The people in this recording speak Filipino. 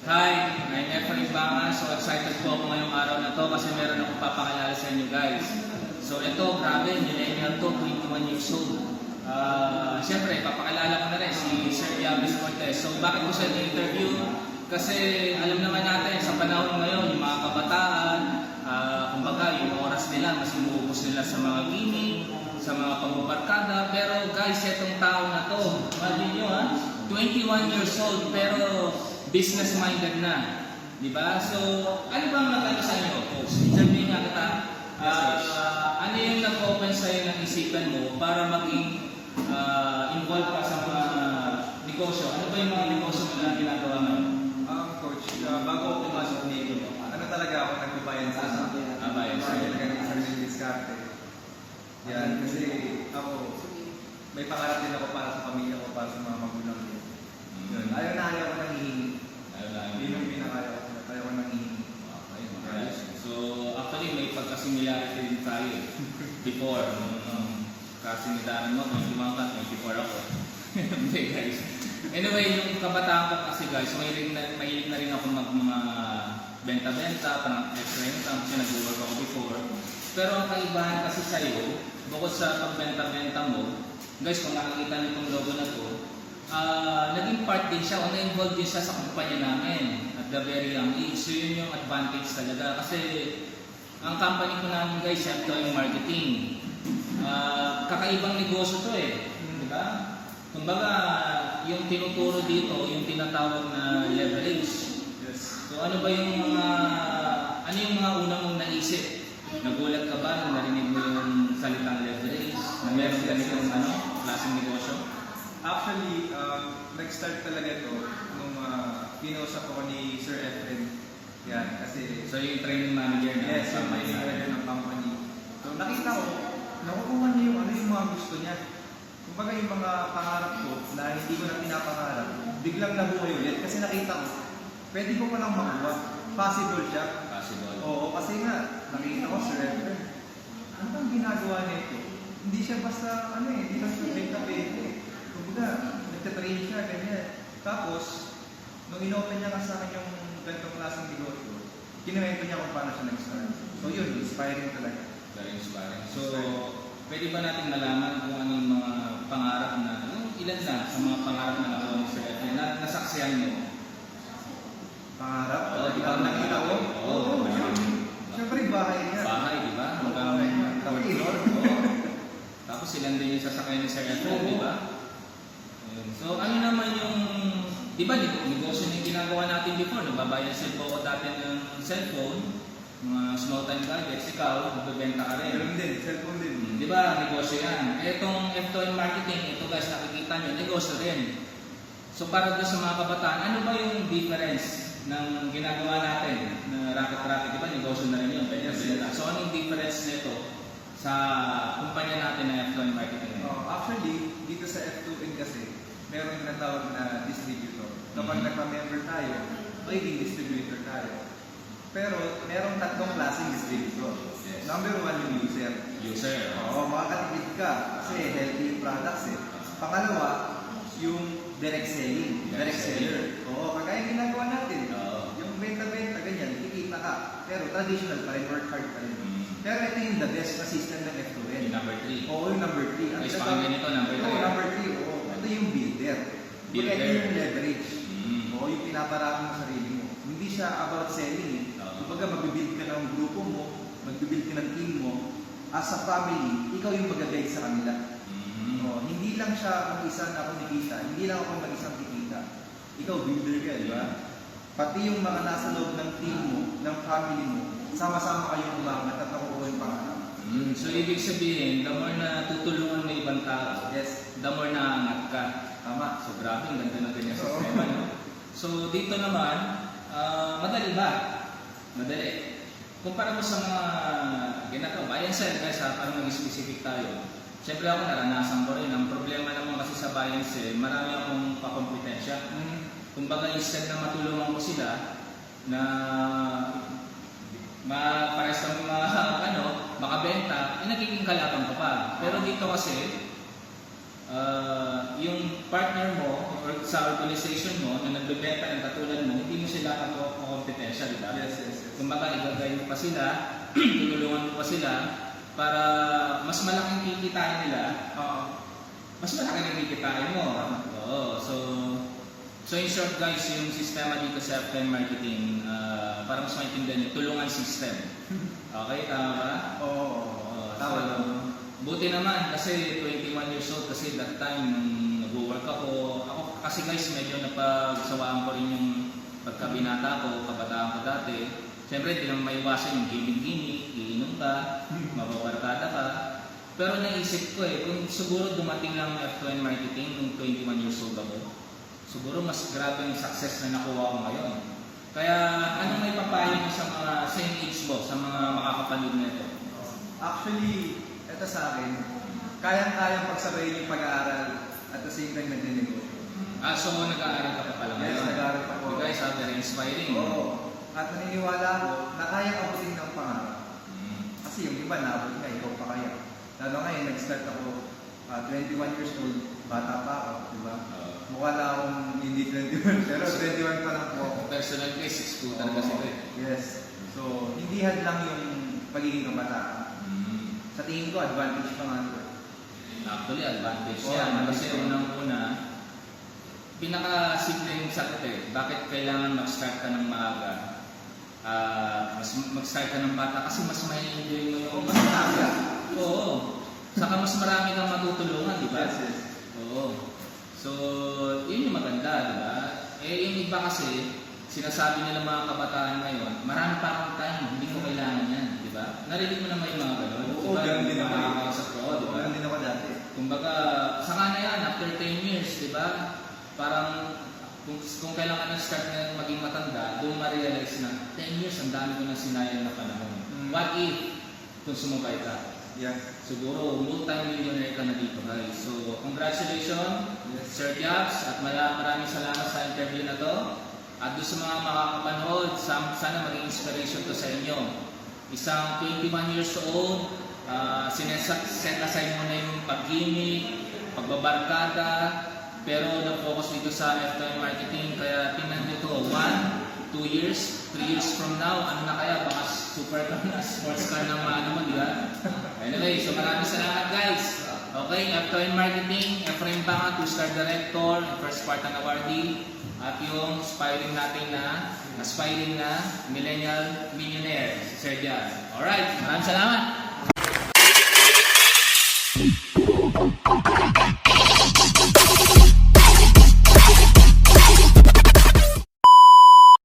Hi, I'm Efrain Banga. So excited po ako ngayong araw na to kasi meron akong papakilala sa inyo guys. So ito, grabe, millennial to, 21 years old. Siyempre, papakilala ko na rin si Sir Yavis Cortez. So bakit ko siya interview? Kasi alam naman natin sa panahon ngayon, yung mga kabataan, kumbaga yung oras nila, mas inuubos nila sa mga gaming, sa mga pagbabarkada. Pero guys, itong tao na to, imagine nyo 21 years old, pero business-minded na. Diba? So, ano ba ang nagano sa inyo, folks? Interview nga kita. Ano yung nag-open sa'yo ng isipan mo para maging involved ka sa mga negosyo? Ano ba yung mga negosyo na ginagawa ngayon? Coach, bago ako pumasok dito, ano talaga ako nagbabayan sa akin? Bayan Kasi sa'yo. talaga ng sarili diskarte. Yan, kasi ako, may pangarap din ako para sa pamilya ko, para sa mga magulang ko. Yun. Ayaw ko nang hihingi. Yun yung pinakaya ko. Ayaw ko nang hihingi. Okay, guys. So, actually, may pagka-similarity din tayo. Before, kasinidaan mo, 21 ka, 24 ako. Hindi, guys. Anyway, yung kabataan ko kasi, guys, mahilig na rin ako mga benta-benta, parang extra kasi nag-work ako before. Pero ang kaibahan kasi sa'yo, bukod sa pagbenta-benta mo, guys, kung nakikita niyo itong logo na to, naging part din siya o na-involved din siya sa kumpanya namin at the very young age. So yun yung advantage talaga kasi ang company ko namin guys, ito yung marketing. Kakaibang negosyo to di ba? Kumbaga, yung tinuturo dito, yung tinatawag na leverage. Yes. So ano yung mga una mong naisip? Nagulat ka ba nung narinig mo yung salitang leverage? Na meron ganitong klaseng negosyo? Actually, nag-start talaga ito nung kinausap ako ni Sir Efren. Yan, kasi... So yung training manager na Yes, yung training manager natin. ng company. So nakita ko, nakukuha niya yung mga gusto niya. Kumbaga yung mga pangarap ko na hindi ko na pinapangarap, biglang nabuhay ulit kasi nakita ko, pwede ko palang makuha. Possible siya. Possible. Oo, kasi nga, nakita ko Sir Efren. Ano bang ginagawa niya ito? Hindi siya basta, hindi lang siya benta-benta Kumbaga, nagtatrain siya, ganyan. Tapos, nung inopen niya ka sa akin yung ganitong klaseng negosyo, kinuwento niya kung paano siya nag-start. So yun, inspiring talaga. Very inspiring. So, pwede ba natin malaman kung ano yung mga pangarap na, yung ilan na sa mga pangarap na nakuha ni Sir Efren na nasaksihan mo? Pangarap? Oo, di ba? Nakita ko? Oo. Siyempre, bahay niya. Bahay, di ba? Tapos, Tapos silang din yung sasakay ni Sir Efren, di ba? So ano naman yung, di ba negosyo na yung ginagawa natin before, nagbabayad cellphone ako dati ng cellphone, mga small time gadgets, ikaw, nagbebenta ka rin. Meron din, cellphone din. Di ba, negosyo yan. Itong F2 marketing, ito guys, nakikita nyo, negosyo rin. So para doon sa mga kabataan, ano ba yung difference ng ginagawa natin na racket-racket, di ba, negosyo na rin yun. So ano yung difference nito sa kumpanya natin na F2 marketing? Actually, dito sa F2N kasi, meron na tawag na distributor. Kapag nagpa-member tayo, magiging distributor tayo. Pero merong tatlong klaseng distributor. Yes. Number one, yung user. User. Oo, makakatipid ka kasi healthy yung products Pangalawa, yung direct selling. Direct seller. Oo, kagaya ginagawa natin. Yung benta-benta, ganyan, kikita ka. Pero traditional pa rin, work hard pa rin. Pero ito yung the best na system ng F2N. Yung number 3. Oo, yung number 3. Guys, pakinggan ito, number 3. Oo, number 3. Oo. Ito yung builder. Builder. Ito yung leverage. Mm. Oo, yung pinaparami mo sarili mo. Hindi siya about selling Kumbaga, magbibuild ka ng grupo mo, magbibuild ka ng team mo. As a family, ikaw yung mag-guide sa kanila. Oo, hindi lang siya mag-isa na kumikita. Hindi lang ako mag-isang kikita. Ikaw, builder ka, di ba? Pati yung mga nasa loob ng team mo, ng family mo, sama-sama kayong umangat at nakukuha yung pangarap. So, ibig sabihin, the more na tutulungan mo ibang tao, Yes. the more naangat ka. Tama. So, grabe, ang ganda na ganyan sa sistema, no? So, dito naman, madali ba? Madali. Kumpara mo sa mga ginagawa, buy and sell, guys, para mag-specific tayo. Siyempre ako, naranasan ko rin. Ang problema naman kasi sa buy and sell, marami akong kakompetensya. Kumbaga, instead na matulungan ko sila na pares kami makabenta, nagiging kalaban ko pa. Pero dito kasi, yung partner mo or sa organization mo na nagbebenta ng katulad mo, hindi mo sila kompetensya, di ba? Yes, yes, yes. Kumbaga, igagay mo pa sila, tutulungan mo pa sila para mas malaking kikitain nila, mas malaki na kikitain mo. Oo, so in short guys, yung sistema dito sa FTM marketing, para mas maintindihan nyo, tulungan system. Okay, tama ba? Oo, tama. Buti naman kasi 21 years old kasi that time nung nag-work ako kasi guys medyo napagsawaan ko rin yung pagkabinata ko, kabataan ko dati. Siyempre hindi naman maiwasan yung gimmick-gimmick, iinom ka, mababarkada ka. Pero naisip ko kung siguro dumating lang ang F2N marketing nung 21 years old ako, siguro mas grabe yung success na nakuha ko ngayon. Kaya anong may papayo niyo sa mga same age mo, sa mga makakapanood nito? Actually, ito sa akin, kayang-kayang pagsabayin yung pag-aaral at the same time nagninegosyo. So nag-aaral ka pa pala ngayon? Yes, nag-aaral pa po. You guys are very inspiring. Oo. At naniniwala ako na kayang abutin ng pangarap. Kasi yung iba naabot nga, ikaw pa kaya. Lalo ngayon, nag-start ako 21 years old, bata pa ako, di ba? Mukha na akong hindi 21, pero 21 pa lang po ako. Personal case, 6'2" talaga sila Yes. So, hindi hadlang yung pagiging kabataan. Sa tingin ko, advantage pa nga ito. Actually, advantage Oo, yan. advantage Kasi yan. unang-una, pinaka-simple yung sagot bakit kailangan mag-start ka ng maaga? Mag-start ka ng bata kasi mas may enjoy mo yung Mas maaga. Oo. Saka mas marami kang matutulungan, di ba? Yes, yes. Oo. So, yun yung maganda, di ba? Yung iba kasi, sinasabi nila mga kabataan ngayon, marami pa akong time, hindi ko kailangan yan, di ba? Narinig mo naman yung mga gano'n? Oo, ganun din ako. Nakakausap ko, di ba? Ganun din ako dati. Kumbaga, saka na yan, after 10 years, di ba? Parang, kung kailan ka na-start na maging matanda, doon ma-realize na 10 years, ang dami ko na sinayang na panahon. What if, kung sumabay ka? Yeah. Siguro, multi-millionaire ka na dito, guys. So, congratulations, Sir Jobs, at maraming salamat sa interview na to. At doon sa mga makakapanood, sana maging inspiration to sa inyo. Isang 21 years old, set aside mo na yung pag-gimmick, pagbabarkada, pero na-focus dito sa FTM marketing. Kaya tingnan nyo to, 1, 2 years, 3 years from now, ano na kaya, baka super car na, sports car na maano mo, di ba? Anyway, so maraming salamat guys. Okay, FTM marketing, Efrain Banga, 2-star director, first Spartan awardee, at yung aspiring na millennial millionaire, si Sir Jan. Alright, maraming salamat!